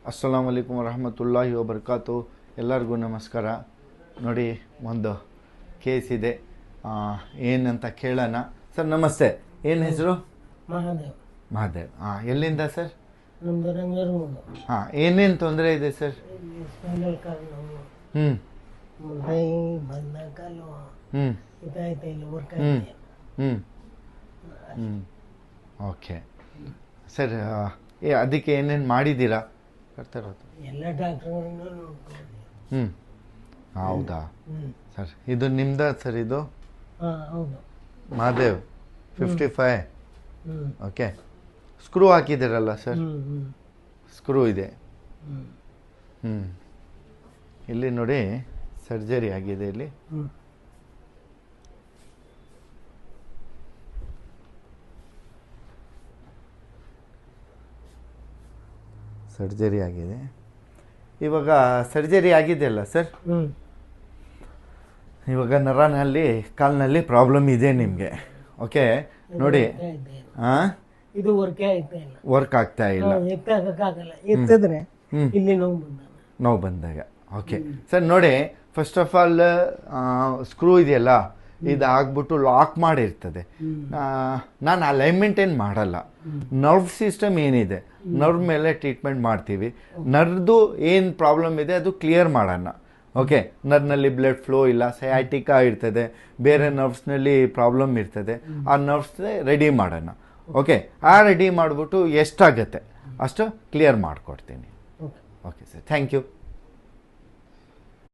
ಅಸ್ಸಲಾಮು ಅಲೈಕುಮ್ ವರಹಮತುಲ್ಲಾಹಿ ವಬರ್ಕಾತು. ಎಲ್ಲರಿಗೂ ನಮಸ್ಕಾರ. ನೋಡಿ, ಒಂದು ಕೇಸ್ ಇದೆ, ಏನಂತ ಕೇಳೋಣ. ಸರ್ ನಮಸ್ತೆ, ಏನು ಹೆಸರು? ಮಹಾದೇವ್. ಮಹಾದೇವ್. ಎಲ್ಲಿಂದ ಸರ್? ನಮ್ದು ರಂಗೂರು. ಏನೇನು ತೊಂದರೆ ಇದೆ ಸರ್? ಸ್ಪೈನಲ್ ಕಾರ್ಡ್ ನೋವು, ಮುಂದೆ ಬಂದ ಕಾಲು ಇದಾಯ್ತು, ಇಲ್ಲಿ ವರ್ಕ್ ಆಗಿದೆ. ಓಕೆ ಸರ್, ಅದಕ್ಕೆ ಏನೇನು ಮಾಡಿದ್ದೀರಾ? ಬರ್ತಾರೋದು ಎಲ್ಲ ಡಾಕ್ಟ್ರುಗಳನ್ನ ನೋಡ್ಕೊಂಡು. ಹೌದಾ ಸರ್? ಇದು ನಿಮ್ದ ಸರ್? ಇದು ಹೌದು. ಮಹಾದೇವ್ 55. ಓಕೆ. ಸ್ಕ್ರೂ ಹಾಕಿದ್ದೀರಲ್ಲ ಸರ್? ಸ್ಕ್ರೂ ಇದೆ. ಇಲ್ಲಿ ನೋಡಿ, ಸರ್ಜರಿ ಆಗಿದೆ ಇಲ್ಲಿ. ಸರ್ಜರಿ ಆಗಿದೆ. ಇವಾಗ ಸರ್ಜರಿ ಆಗಿದೆಯಲ್ಲ ಸರ್, ಇವಾಗ ನರನಲ್ಲಿ ಕಾಲಿನಲ್ಲಿ ಪ್ರಾಬ್ಲಮ್ ಇದೆ ನಿಮಗೆ. ಓಕೆ ನೋಡಿ, ಇದು ವರ್ಕ್ ಆಗ್ತಾ ಇಲ್ಲ, ವರ್ಕ್ ಆಗ್ತಾ ಇಲ್ಲ, ಎತ್ತಕ್ಕಾಗಲ್ಲ. ಎತ್ತಿದ್ರೆ ಇಲ್ಲಿ ನೋವು ಬಂದಾಗ. ಓಕೆ ಸರ್, ನೋಡಿ, ಫಸ್ಟ್ ಆಫ್ ಆಲ್ ಸ್ಕ್ರೂ ಇದೆಯಲ್ಲ, ಇದು ಆಗ್ಬಿಟ್ಟು ಲಾಕ್ ಮಾಡಿರ್ತದೆ. ನಾನು ಅಲೈನ್ಮೆಂಟ್ ಏನು ಮಾಡಲ್ಲ. ನರ್ವ್ ಸಿಸ್ಟಮ್ ಏನಿದೆ, ನರ್ವ್ ಮೇಲೆ ಟ್ರೀಟ್ಮೆಂಟ್ ಮಾಡ್ತೀವಿ. ನರ್ವ್ದು ಏನು ಪ್ರಾಬ್ಲಮ್ ಇದೆ ಅದು ಕ್ಲಿಯರ್ ಮಾಡೋಣ. ಓಕೆ, ನರ್ವ್ನಲ್ಲಿ ಬ್ಲಡ್ ಫ್ಲೋ ಇಲ್ಲ, ಸಯಾಟಿಕಾ ಇರ್ತದೆ, ಬೇರೆ ನರ್ವ್ಸ್ನಲ್ಲಿ ಪ್ರಾಬ್ಲಮ್ ಇರ್ತದೆ. ಆ ನರ್ವ್ಸ್ ರೆಡಿ ಮಾಡೋಣ. ಓಕೆ, ರೆಡಿ ಮಾಡಿಬಿಟ್ಟು ಎಷ್ಟಾಗುತ್ತೆ ಅಷ್ಟು ಕ್ಲಿಯರ್ ಮಾಡಿಕೊಡ್ತೀನಿ. Okay sir, thank you.